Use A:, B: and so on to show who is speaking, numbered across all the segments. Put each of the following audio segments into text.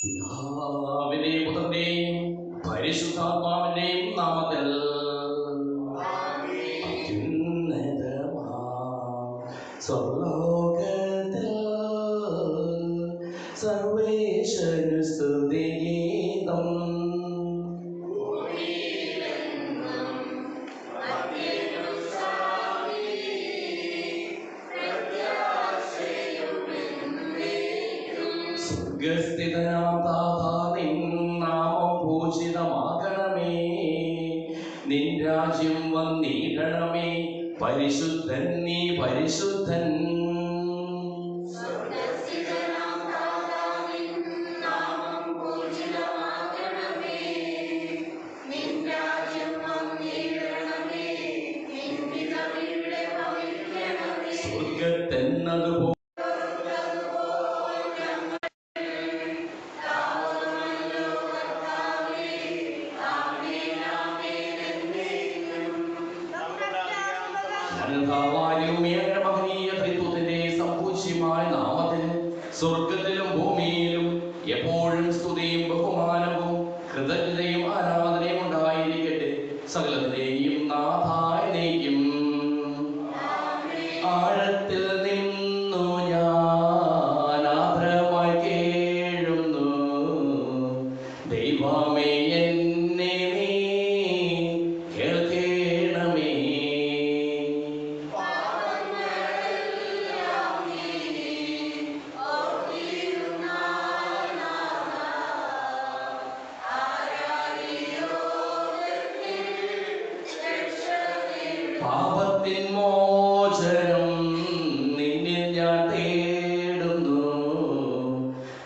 A: പിതാവിന്റെയും പുത്രന്റെയും പരിശുദ്ധാത്മാവിന്റെയും നാമത്തിൽ സ്വർലോകത്തിൽ സർവേശ്വര സ്തുതിഗീതം. സ്വർഗസ്ഥിതനാം താതാ, നിൻ നാമം പൂജിതമാകണമേ, നിൻ രാജ്യം വന്നിടണമേ, പരിശുദ്ധൻ നീ പരിശുദ്ധൻ. സ്വർഗത്തെന്നതുപോലെ മഹനീയ ത്രിത്വത്തിന്റെ സമ്പൂജ്യമായ നാമത്തിന് സ്വർഗത്തിലും ഭൂമിയിലും എപ്പോഴും സ്തുതിയും ബഹുമാനവും കൃതജ്ഞതയും ആരാധനയും ഉണ്ടായിരിക്കട്ടെ, സകലത്തിനെയും നാഥായ നീക്കും. ആഴത്തിൽ നിന്നു ഞാൻ ആദ്രമായി കേഴുന്നു, ദൈവമേ എന്നെ നീ കേൾക്കണമേ. പാപത്തിൻ മോചനം നിന്നിൽ ഞാൻ തേടുന്നു,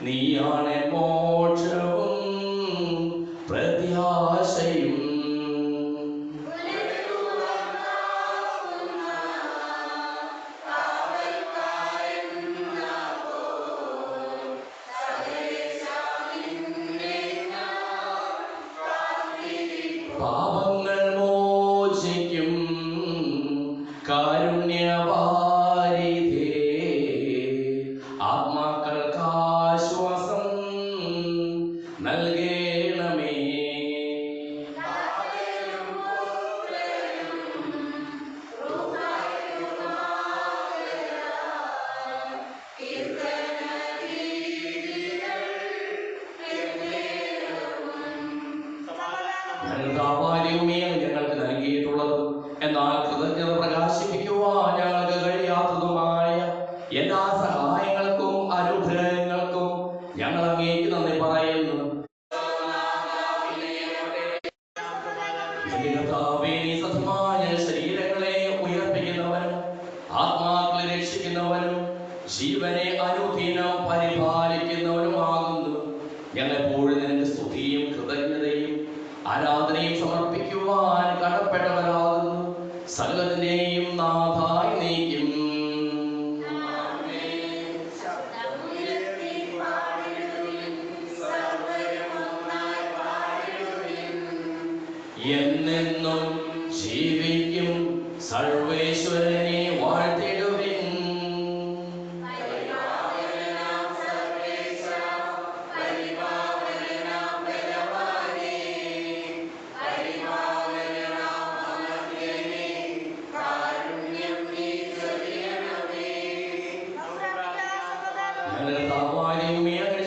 A: നീയാണ് മോക്ഷവും പ്രത്യാശയും. പാപങ്ങൾ മോചിക്കും കാരുണ്യവാരിധേ, ആത്മാക്കൾക്ക് ആശ്വാസം നൽകണമേ. ഞങ്ങൾക്ക് നൽകിയിട്ടുള്ളത്, എന്നാൽ കൃതജ്ഞത പ്രകാശിപ്പിക്കുവാൻ ഞങ്ങൾക്ക് കഴിയാത്തതുമായ എല്ലാ സഹായങ്ങൾക്കും അനുഗ്രഹങ്ങൾക്കും ഞങ്ങൾ അങ്ങേക്ക് നന്ദി പറയുന്നു. സത്യമായ ശരീരങ്ങളെ ഉയർപ്പിക്കുന്നവനും ആത്മാക്കളെ രക്ഷിക്കുന്നവനും ജീവനെ അനുദിനം പരിപാലിക്കുന്നവനുമാകുന്നു. ഞങ്ങളെപ്പോഴും നിനക്ക് സ്തുതിയും കൃതജ്ഞതയും ആരാധനയും സമർപ്പിക്കുവാൻ കടപ്പെട്ടവരാകുന്നു, സകലത്തിന്റെയും നാഥായി നീക്കും. എന്നെന്നും ജീവിക്കും സർവേശ്വരനെ വാഴ്ത്തിടുവിൻ.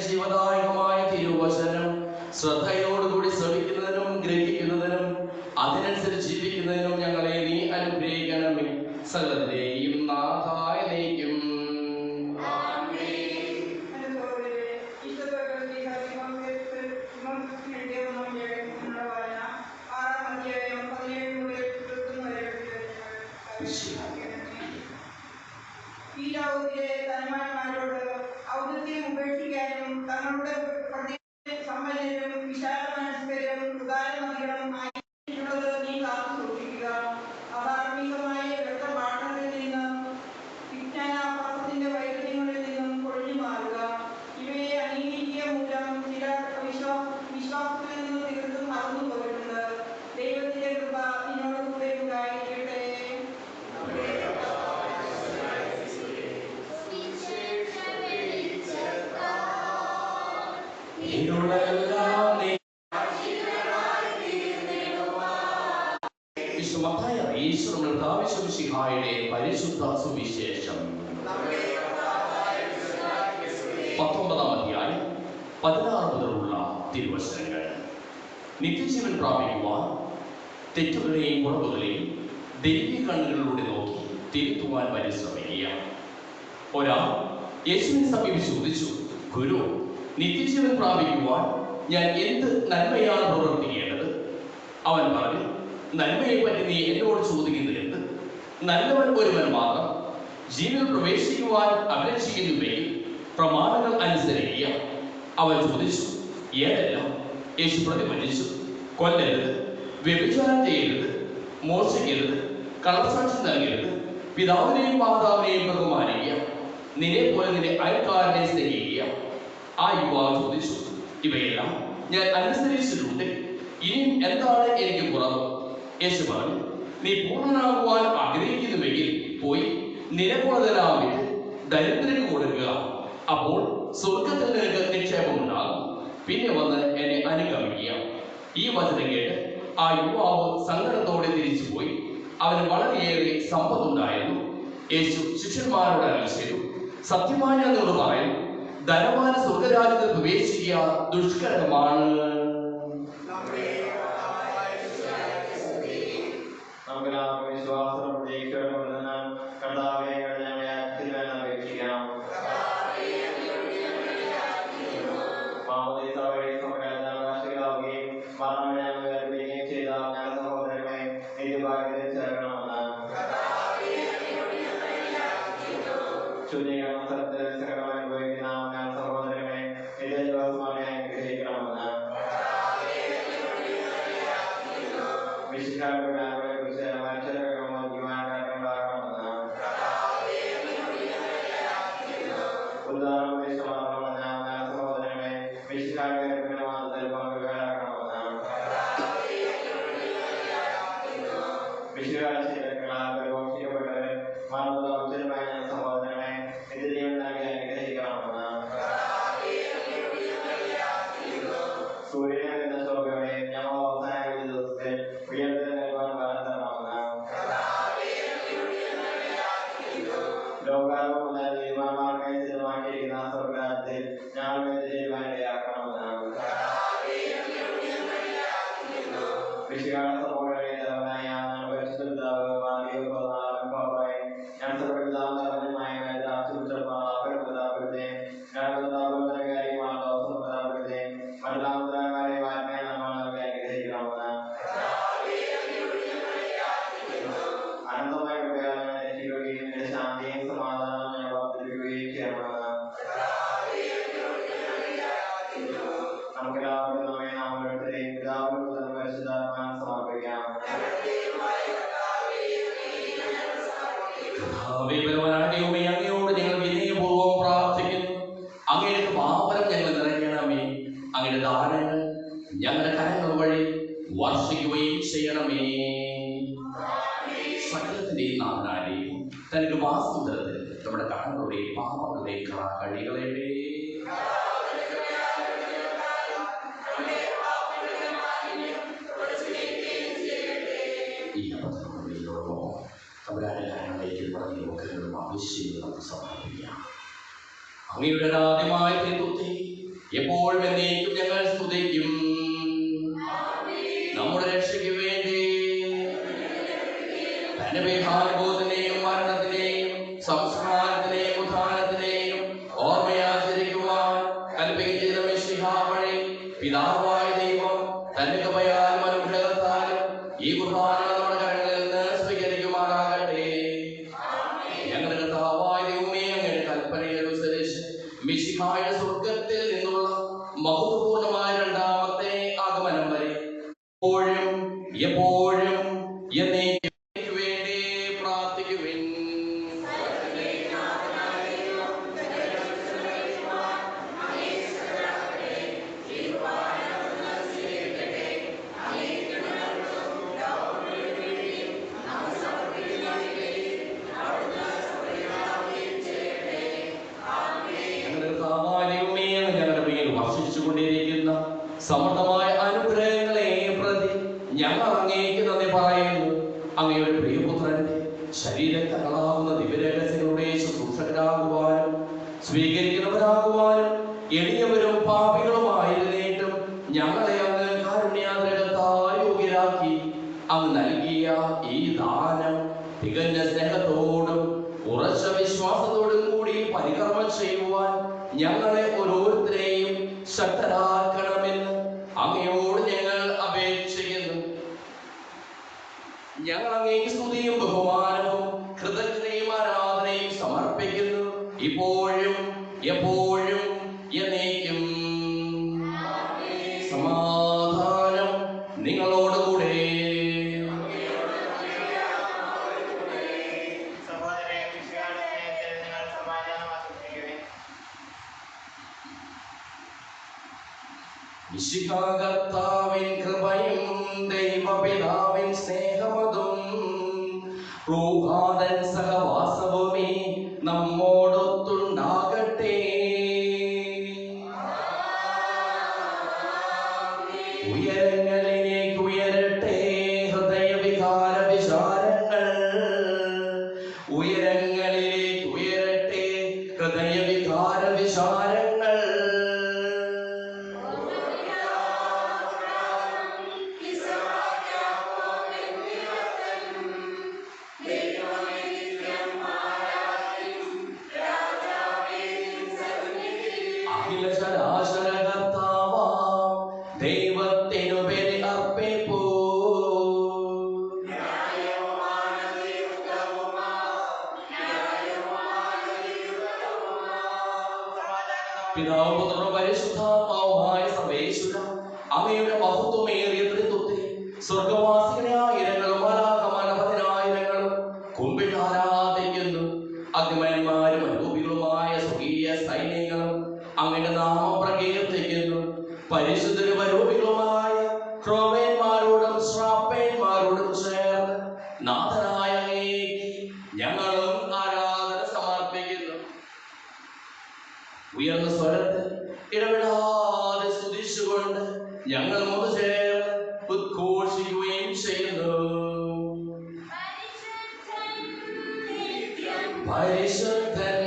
A: ജീവദായകമായ തിരുവചനം ശ്രദ്ധയോടുകൂടി ശ്രവിക്കുന്നതിനും ഗ്രഹിക്കുന്നതിനും അതിനനുസരിച്ച് ജീവിക്കുന്നതിനും ഞങ്ങളെ നീ അനുഗ്രഹിക്കണമേ, സകലത്തിനെയും നാഥായ നീക്കും.
B: ഈ ലോകത്തിലെ തന്മാന്മാരോട് ഔന്നത്യം ഉപേക്ഷിക്കാനും തങ്ങളുടെ സമ്പന്നരും വിശാല മനസ്കരും ഉദാരമതികളും ആയിട്ടുള്ളത് നീ കാത്തു സൂക്ഷിക്കുക. അധാർമികമായ രക്തപാഠത്തിൽ നിന്നും വിജ്ഞാനാഭാസത്തിന്റെ വൈകല്യങ്ങളിൽ നിന്നും ഒഴിഞ്ഞു മാറുക. ഇവയെ അംഗീകരിക്കുക മൂലം ചില വിശ്വാസത്തിൽ നിന്ന് തീർത്തും അകന്നു പോയിട്ടുണ്ട്. ദൈവത്തിന്റെ കൃപ നിന്നോട് കൂടെ ഉണ്ടായിരിക്കട്ടെ.
A: ഇരുളെല്ലാം നീ വിശുദ്ധമായ ഈശ്വരൻ താവിശ്വസിഹായുടെ പരിശുദ്ധ സുവിശേഷം 19-ാം അധ്യായം 16 മുതലുള്ള തിരുവചനങ്ങൾ. നിത്യജീവൻ പ്രാപിക്കുവാൻ തെറ്റുകളെയും കുറവുകളെയും ദൈവിക കണ്ണുകളിലൂടെ നോക്കി തിരുത്തുവാൻ പരിശ്രമിക്കുക. ഒരാൾ യേശുവിനെ സമീപിച്ച് ചോദിച്ചു, ഗുരു, നിത്യജീവൻ പ്രാപിക്കുവാൻ ഞാൻ എന്ത് നന്മയാണ് പ്രവർത്തിക്കേണ്ടത്? അവൻ പറഞ്ഞു, നന്മയെ പറ്റി നീ എന്നോട് ചോദിക്കുന്നത് എന്ത്? നല്ലവൻ ഒരുവൻ മാത്രം. ജീവനിൽ പ്രവേശിക്കുവാൻ അപേക്ഷിക്കുന്നുവെങ്കിൽ പ്രമാണങ്ങൾ അനുസരിക്കുക. അവൻ ചോദിച്ചു, ഏതെല്ലാം? യേശു പ്രതിഫലിച്ചു, കൊല്ലരുത്, വ്യഭിചാരം ചെയ്യരുത്, മോഷ്ടിക്കരുത്, കള്ളസാക്ഷ്യം നൽകരുത്, പിതാവിനെയും മാതാവിനെയും ബഹുമാനിക്കുക, നിന്നെ പോലെ നിന്റെ അയൽക്കാരനെ സ്നേഹിക്കുക. ആ യുവാവ് ചോദിച്ചു, ഇവയെല്ലാം ഞാൻ അനുസരിച്ചിട്ടുണ്ട്, ഇനിയും എന്താണ് എനിക്ക് കുറവ്? യേശു പറഞ്ഞു, നീ പൂർണ്ണനാകുവാൻ ആഗ്രഹിക്കുന്നുവെങ്കിൽ പോയി നിനക്കുള്ളതെല്ലാം വിറ്റ് ദരിദ്രന് കൊടുക്കുക, അപ്പോൾ സ്വർഗത്തിൽ നിനക്ക് നിക്ഷേപമുണ്ടാകും. പിന്നെ വന്ന് എന്നെ അനുഗമിക്കുക. ഈ വചനം കേട്ട് ആ യുവാവ് സങ്കടത്തോടെ തിരിച്ചുപോയി. അവന് വളരെയേറെ സമ്പത്തുണ്ടായിരുന്നു. യേശു ശിഷ്യന്മാരോട് അരുളി ചെയ്തു, സത്യമായി ഞാൻ നിങ്ങളോട് പറയുന്നു, ധനവാന് സ്വർഗരാജ്യത്തിൽ പ്രവേശിക്കുക ദുഷ്കരമാണ്. അങ്ങയോട് ഞങ്ങൾ വിനയപൂർവ്വം പ്രാർത്ഥിക്കുന്നു. അങ്ങയുടെ പാപനം ഞങ്ങൾ നിറയ്ക്കണമേ. അങ്ങയുടെ ദാനങ്ങൾ ഞങ്ങളുടെ കരങ്ങൾ വഴി വർഷിക്കുകയും ചെയ്യണമേ. സകലത്തിന്റെയും നാഥനാരെയും തന്റെ വാസ്തുതലത്തിൽ നമ്മുടെ കടങ്ങളുടെയും പാപങ്ങളുടെയും കഴികളെ ഈ അബദ്ധങ്ങളോടൊപ്പം അവരാരിലേക്ക് പറഞ്ഞ മുഖങ്ങളും ആവശ്യങ്ങളും നമുക്ക് സമർപ്പിക്കാം. അങ്ങയുടെ ആദ്യമായ ത്രിത്വത്തെ എപ്പോഴും എന്നേക്കും ഞങ്ങൾ സ്തുതിക്കും. നമ്മുടെ രക്ഷയ്ക്ക് വേണ്ടി തന്റെ വിഹാരബോധനെയും മരണത്തിനെയും സംസ്കാരത്തിനെയും ഉത്ഥാനത്തിനെയും ഓർമ്മയാചരിക്കുവാൻ കൽപ്പിക്കുന്ന മിശിഹാ വഴി പിതാവായ ദൈവം തന്റെ കൃപയാലും അനുഗ്രഹത്താലും ഈ കുർബാന നമ്മുടെ കരങ്ങളിൽ നിന്ന് സ്വീകരിക്കുമാറാകട്ടെ. ഞങ്ങളുടെ കർത്താവായ ദൈവമേ, അങ്ങയുടെ കൽപ്പനയനുസരിച്ച് മിശിഹായുടെ സ്വർഗത്തിൽ നിന്നുള്ള മഹത്വപൂർണമായ രണ്ടാമത്തെ ആഗമനം വരെ എപ്പോഴും എപ്പോഴും എന്നേക്കും വേണ്ടി പ്രാർത്ഥിക്കുവിൻ. ഞങ്ങളുടെ മേൽ വർഷിച്ചുകൊണ്ടിരിക്കും സമൃദ്ധമായ അനുഗ്രഹങ്ങളെ പ്രതി ഞങ്ങൾ അങ്ങേക്ക് നന്ദി പറയുന്നു. അങ്ങയുടെ പ്രിയപുത്രന്റെ ശരീരങ്ങളാകുന്ന ദിവ്യരഹസ്യങ്ങളുടെ ശുശ്രൂഷകരാകുവാനും സ്വീകരിക്കുന്നവരാകുവാനും എളിയവരും പാപികളുമായിരുന്നേറ്റും ഞങ്ങളെ അങ്ങ് കാരുണ്യാഗ്രഹത്താൽ യോഗ്യരാക്കി. അങ്ങ് നൽകിയ ഈ ദാനം തികഞ്ഞ സ്നേഹത്തോടും ഉറച്ച വിശ്വാസത്തോടും കൂടി പരികർമ്മം ചെയ്യുവാൻ ഞങ്ങളെ ഓരോരുത്തരെയും ശക്തരാക്കണമെന്ന് അങ്ങയോട് ഞങ്ങൾ അപേക്ഷിക്കുന്നു. ഞങ്ങൾ അങ്ങേക്ക് സ്തുതിയും ബഹുമാനവും കൃതജ്ഞതയും ആരാധനയും സമർപ്പിക്കുന്നു, ഇപ്പോഴും എപ്പോഴും എന്നേക്കും. സമാധാനം നിങ്ങളോടുകൂടെ. കർത്താവിൻ കൃപയും ദൈവപിതാവിൻ സ്നേഹമതും റൂഹാദൻ സഹവാസവുമേ നമ്മോടൊത്തുണ്ടാകട്ടെ. ഉയരങ്ങളിലേക്ക് ഉയരട്ടെ ഹൃദയവികാര വിചാരങ്ങൾ, ഉയരങ്ങളിലേക്ക് ഉയരട്ടെ ഹൃദയവികാര വിചാരങ്ങൾ. ദൈവത്തിനു ബലി അർപ്പിപ്പൂ. പിതാവ് പുത്രനും പരിശുദ്ധാത്മാവുമായ സർവേശ്വര, അങ്ങയുടെ മഹത്വമേറിയ ത്രിത്വത്തെ സ്വർഗവാസികളായ ഇരങ്ങളും മാലാഖമാനപതിനായിരങ്ങളും കുമ്പിട്ട് ആരാധിക്കുന്നു. അഗ്നിമയന്മാരും അരൂപികളുമായ സ്വകീയ സൈന്യങ്ങളും അങ്ങയുടെ നാമം പ്രകീർത്തിക്കുന്നു. പരിശുദ്ധരും അരൂപികളുമായ ക്രോവേന്മാരോടും ശ്രാപ്പേന്മാരോടും ചേർന്ന് നാഥനായ അങ്ങേക്ക് ഞങ്ങളും ആരാധന സമർപ്പിക്കുന്നു. ഉയർന്ന സ്വരത്തിൽ ഇടപെടാതെ സ്തുതിച്ചുകൊണ്ട് ഞങ്ങൾ ഒന്ന് ചേർന്ന് ഉദ്ഘോഷിക്കുകയും ചെയ്യുന്നു. പരിശുദ്ധൻ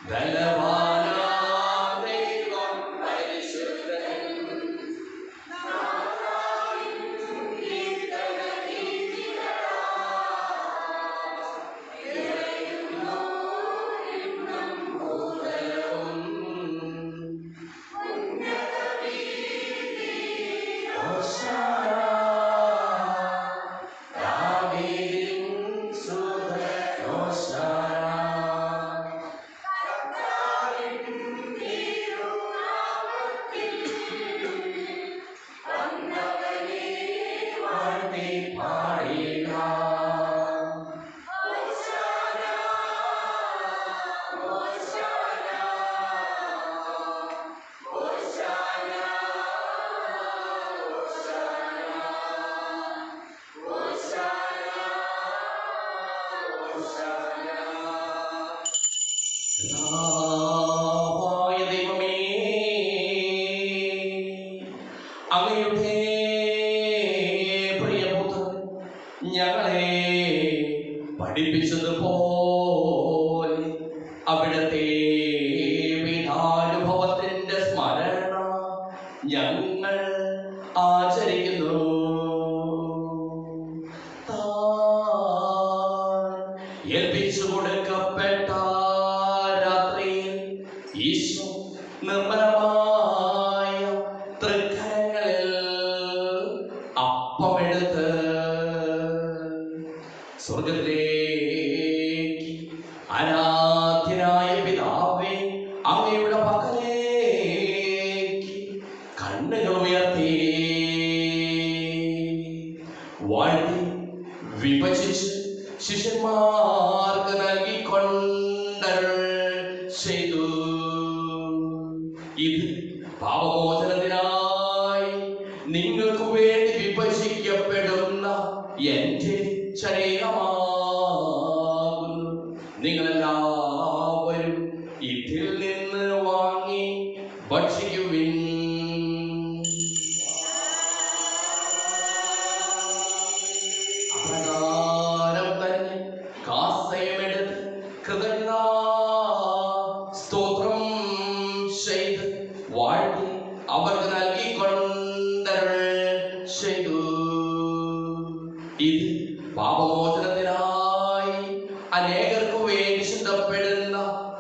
A: ബലവാനാം ദൈവം പരിശുദ്ധൻ, അങ്ങയുടെ പ്രിയപുത്രൻ ഞങ്ങളെ പഠിപ്പിച്ചതുപോലെ അവിടുത്തെ പീഠാനുഭവത്തിന്റെ സ്മരണ ഞങ്ങൾ ആചരിക്കുന്നു. ഏൽപ്പിച്ചു കൊടുക്കപ്പെട്ട രാത്രിയിൽ ഈശോ നിർമ്മലമായ തൃക്കരങ്ങളിൽ അപ്പമെടുത്ത് സ്വർഗത്തിലേക്ക് ആരാധ്യനായ പിതാവേ അങ്ങയുടെ പക്കലേക്ക് കണ്ണുകൾ ഉയർത്തി വാഴ്ത്തി വിഭജിച്ച് ശിഷ്യന്മാർക്ക് നൽകിക്കൊണ്ടരുൾ ചെയ്തു. ഇത് പാപമോചനത്തിനായി നിങ്ങൾക്ക് വേണ്ടി വിഭജിക്കപ്പെടുന്ന എന്റെ ശരീരമാകുന്നു. നിങ്ങളെല്ലാവരും ഇതിൽ നിന്ന് വാങ്ങി ഭക്ഷിക്കുവിൻ.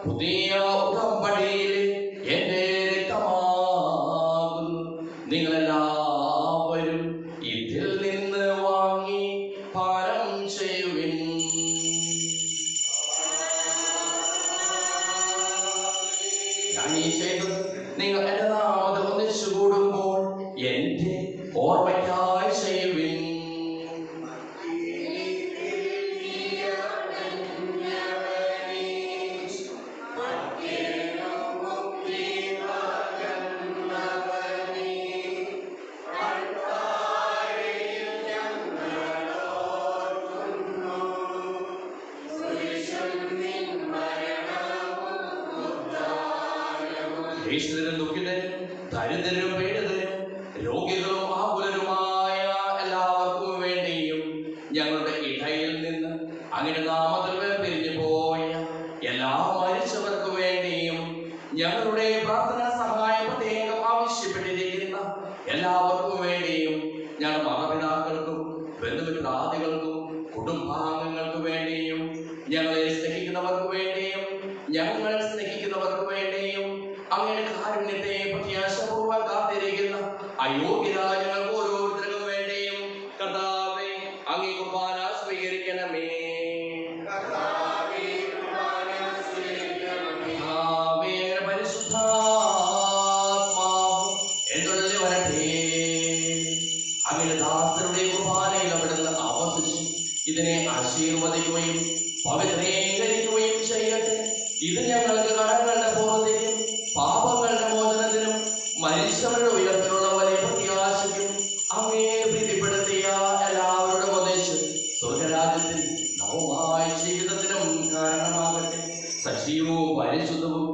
A: പുതിയ ഉടമ്പടിയിലെ എന്റെ രക്തമാകുന്നു. നിങ്ങളെല്ലാവരും ഇതിൽ നിന്ന് വാങ്ങി പാനം ചെയ്യുവിൻ. ഞാൻ ഈ ചെയ്തത് നിങ്ങൾ എന്റെ നാമത്തിൽ ഒന്നിച്ചു കൂടുമ്പോൾ എന്റെ ഓർമ്മയ്ക്കായി ചെയ്യുവിൻ. േശിതരും ദുഃഖിതരും ദരിദ്രരും പീഡിതരും രോഗികളും ആകുലരുമായ എല്ലാവർക്കും വേണ്ടിയും ഞങ്ങളുടെ ഇടയിൽ നിന്ന് അങ്ങയുടെ നാമത്തിൽ പിരിഞ്ഞു പോയ എല്ലാ മരിച്ചവർക്ക് വേണ്ടിയും ഞങ്ങളുടെ പ്രാർത്ഥനാ സഹായം പ്രത്യേകം ആവശ്യപ്പെട്ടിരിക്കുന്ന എല്ലാവർക്കും വേണ്ടിയും ഞങ്ങളുടെ മാതാപിതാക്കൾക്കും ബന്ധുമിത്രാദികൾക്കും കുടുംബാംഗങ്ങൾക്ക് വേണ്ടിയും ഞങ്ങളെ സ്നേഹിക്കുന്നവർക്ക് വേണ്ടിയും ഞങ്ങൾ സ്നേഹിക്കുന്നവർക്ക് വേണ്ടിയും അങ്ങനെ കാരുണ്യത്തെ പ്രത്യാശപൂർവ്വം കാത്തിരിക്കുന്ന അയോഗ്യരായ ഞങ്ങൾക്ക് ഓരോരുത്തർക്കും വേണ്ടിയും കർത്താവേ അങ്ങേ കുർബാന സ്വീകരിക്കണമേ. പരിശുദ്ധാത്മാവ് എന്നുള്ളിൽ വരട്ടെ. അങ്ങനെ ദാസരുടെ കുർബാനയിൽ അവിടുന്ന് ആവർത്തിച്ച് ഇതിനെ ആശീർവദിക്കുകയും പവിത്രീകരിക്കുകയും ചെയ്യട്ടെ. ഇത് ഞങ്ങൾക്ക് കടങ്ങളുടെ പൂർണ്ണതയ്ക്കും പാപങ്ങളുടെ മോചനത്തിനും മരിച്ചവരുടെ ഉയർത്തിലുള്ള വലിയ പ്രത്യാശയ്ക്കും അങ്ങയെ പ്രീതിപ്പെടുത്തിയ എല്ലാവരുടെ ഒന്നിച്ച് സ്വർഗരാജ്യത്തിൽ നവമായ ജീവിതത്തിനും കാരണമാകട്ടെ. സജീവവും പരിശുദ്ധവും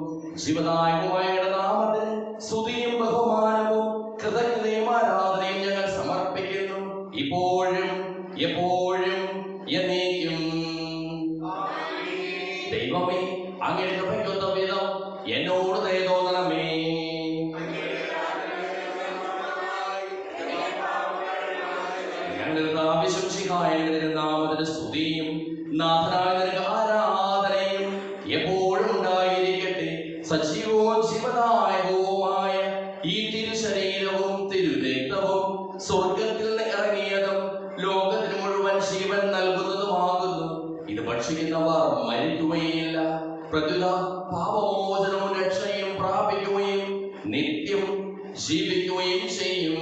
A: ജീവദായകമായ നാമത്തിന് സ്തുതിയും ബഹുമാനവും കൃതജ്ഞതയും ആരാധനയും ഞങ്ങൾ സമർപ്പിക്കുന്നു, ഇപ്പോഴും എപ്പോഴും എന്നേക്കും. ദൈവമേ, അങ്ങയുടെ കൃപയ്ക്കൊത്ത വിധം എന്നോട് ദയ തോന്നണമേ. ഞങ്ങളുടെ നാമത്തിന് സ്തുതിയും നാഥനായ നിനക്ക് ആരാധനയും എപ്പോഴും ഉണ്ടായിരിക്കട്ടെ. സജീവവും ജീവദായകവുമായ ഈ തിരുശരീരവും തിരുരക്തവും സ്വർഗത്തിൽ നിന്ന് ഇറങ്ങിയതും ലോകത്തിന് മുഴുവൻ ജീവൻ നൽകുന്നതുമാകുന്നു. ഇത് ഭക്ഷിക്കുന്നവർ മരിക്കുകയില്ല, പ്രത്യുത പാപമോചനവും രക്ഷയും പ്രാപിക്കുകയും നിത്യം ജീവിക്കുകയും ചെയ്യും.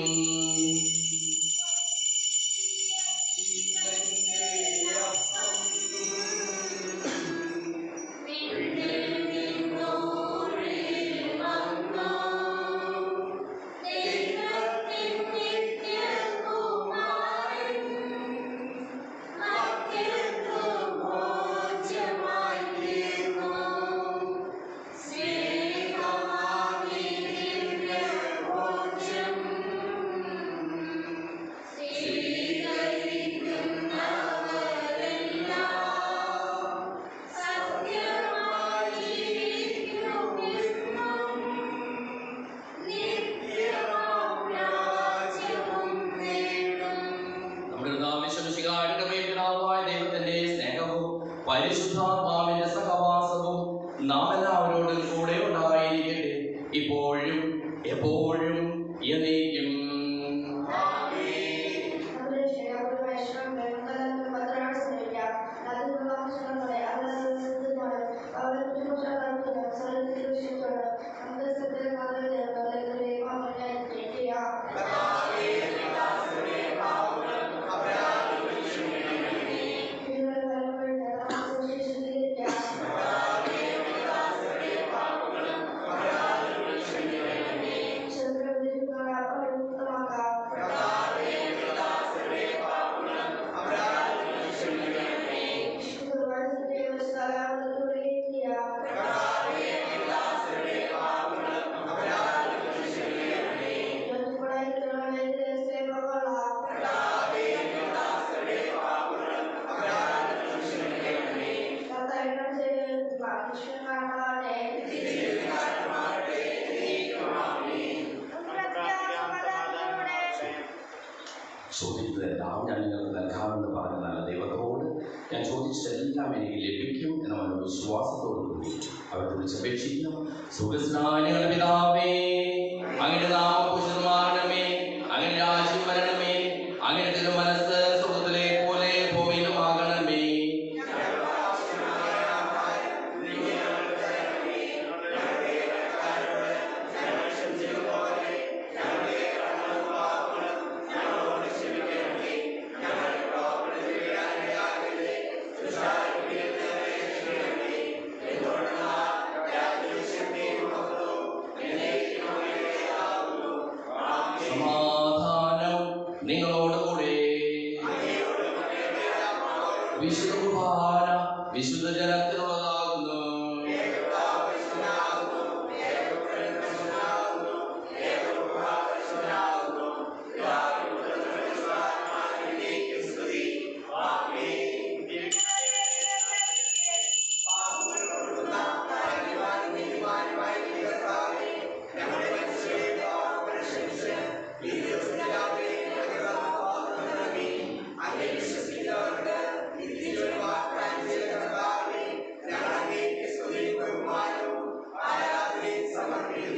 A: പരിശുദ്ധാത്മാവിന്റെ സഹവാസവും നാം എല്ലാവരോടും കൂടെ ഉണ്ടായിരിക്കട്ടെ, ഇപ്പോഴും എപ്പോഴും എന്നേക്കും. ചോദിച്ചതെല്ലാം ഞാൻ നിങ്ങൾക്ക് നൽകാമെന്ന് പറഞ്ഞാൽ ദൈവത്തോട് ഞാൻ ചോദിച്ചതെല്ലാം എനിക്ക് ലഭിക്കും എന്ന വിശ്വാസത്തോടു കൂടി അവരുടെ വിളിച്ചപേക്ഷിക്കാം. സുഖസ്നാനികളുടെ പിതാവേ, അങ്ങയുടെ നാമം പൂജിതമാകണമേ, അങ്ങയുടെ രാജ്യം വരണമേ, അങ്ങയുടെ തിരുമനസ്സ് സ്വർഗ്ഗത്തിലെ പോലെ ഭൂമിയിലുമാകണമേ. സമാധാനം നിങ്ങളോടുകൂടെ. വിശുദ്ധ കുർബാന വിശുദ്ധ ജനത്തിനുള്ളതാകുന്നു.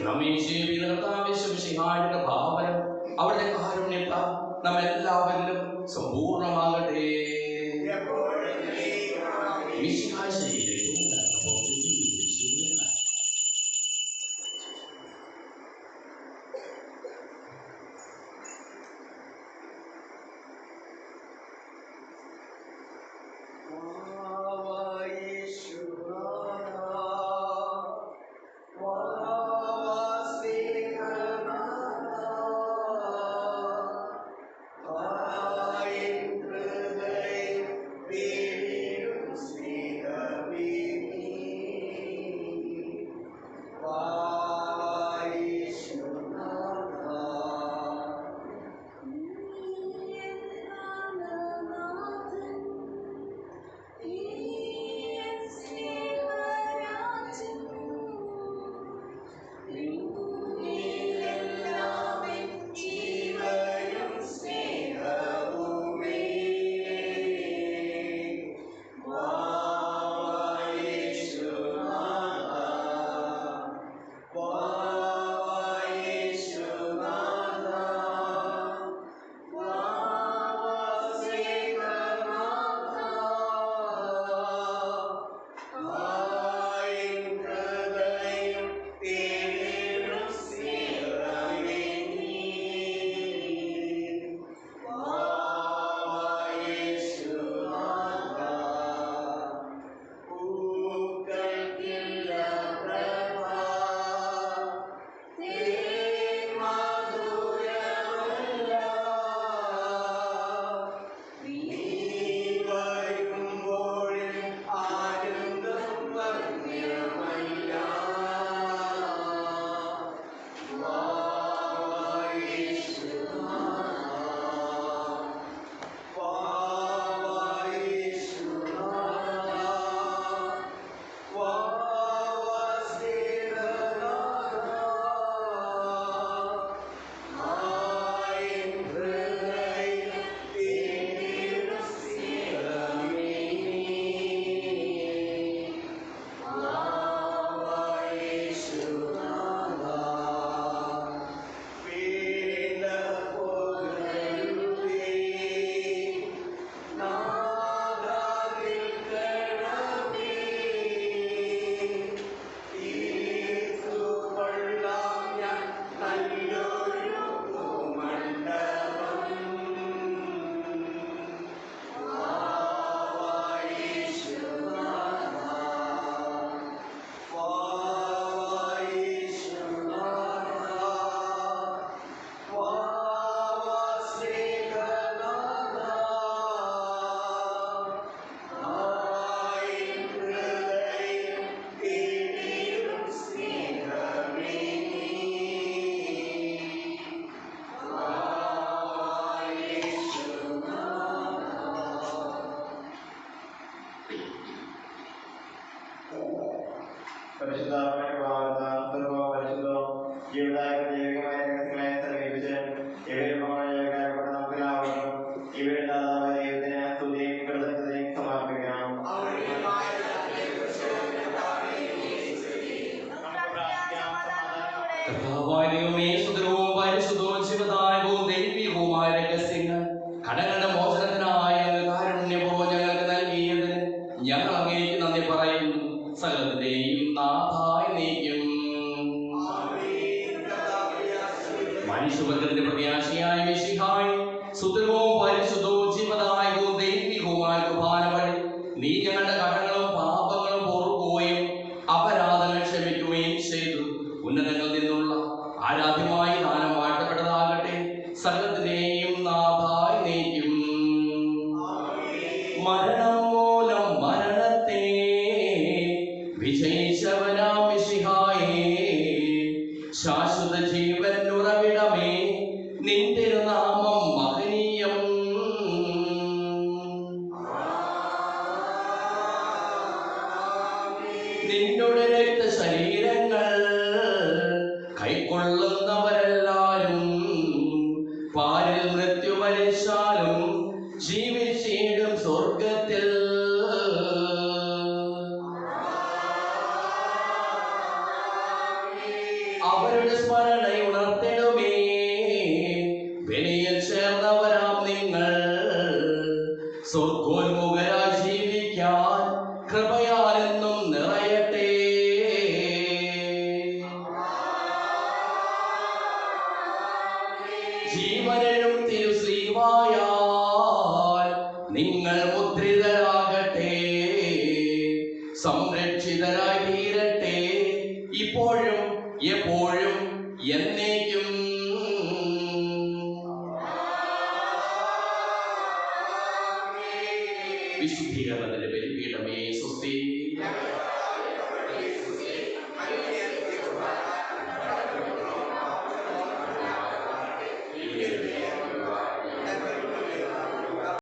A: നമ്മെ ജീവിതം വിശ്വസിഹായുടെ ഭാവനം അവിടുത്തെ കാരുണ്യത്താൽ നമ്മെല്ലാവരിലും സമ്പൂർണ്ണമാകട്ടെ. കർത്താവായ സുതരവും പരിശുദ്ധവും ശിവദായകവും ദൈവികവുമായ രഹസ്യങ്ങൾ കടങ്ങളുടെ മോചനത്തിനായ കാരുണ്യപൂർവ്വം ഞങ്ങൾക്ക് നൽകിയതിന് ഞങ്ങൾ അങ്ങേക്ക് നന്ദി പറയുന്നു. സകലത്തിന്റെയും നാഥായി നീക്കും. മനുഷ്യവർഗത്തിന്റെ പ്രത്യാശയായ മിശിഹായി സുതരവും പരിശുദ്ധവും ശിവദായകവും ദൈവികവുമായ കുർബാന വഴി നീ ഞങ്ങളുടെ കടങ്ങളും പാപങ്ങളും പൊറുക്കുകയും അപരാധങ്ങൾ ക്ഷമിക്കുകയും ചെയ്തു. ഉന്നതങ്ങളിൽ നിന്നുള്ള ആരാധ്യമായി ദാനം വാഴ്ത്തപ്പെട്ടതാകട്ടെ. സകലത്തിന്റെയും നാഥായി നീക്കും. മരണം മൂലം മരണത്തെ വിജയിച്ചവനാം മിശിഹായേ, ശാശ്വത ജീവൻ ഉറവിടമേ, നിൻ തിരുനാമം മഹനീയം. നിന്നുടെ രക്തശരീരങ്ങൾ കൈക്കൊള്ളുന്നവരെല്ലാരും പാരിൽ മൃത്യു മരിച്ചാലും ജീവിച്ചിടും സ്വർഗത്തിൽ. അവരുടെ സ്മരണയുണർത്തിടുമേ. ബലിയിൽ ചേർന്നവരാം നിങ്ങൾ സ്വർഗോന്മുഖരായി ജീവിക്കാൻ കൃപയാലെന്നും നിറയട്ടെ. ജീവനും തിരുശ്രീവായാൽ നിങ്ങൾ മുദ്രിതരാകട്ടെ. സംരക്ഷിതരായി തീരട്ടെ, ഇപ്പോഴും എപ്പോഴും എന്നേക്കും. വിശുദ്ധീകരണത്തിന്റെ ബലിപീഠമേ സ്വസ്തി.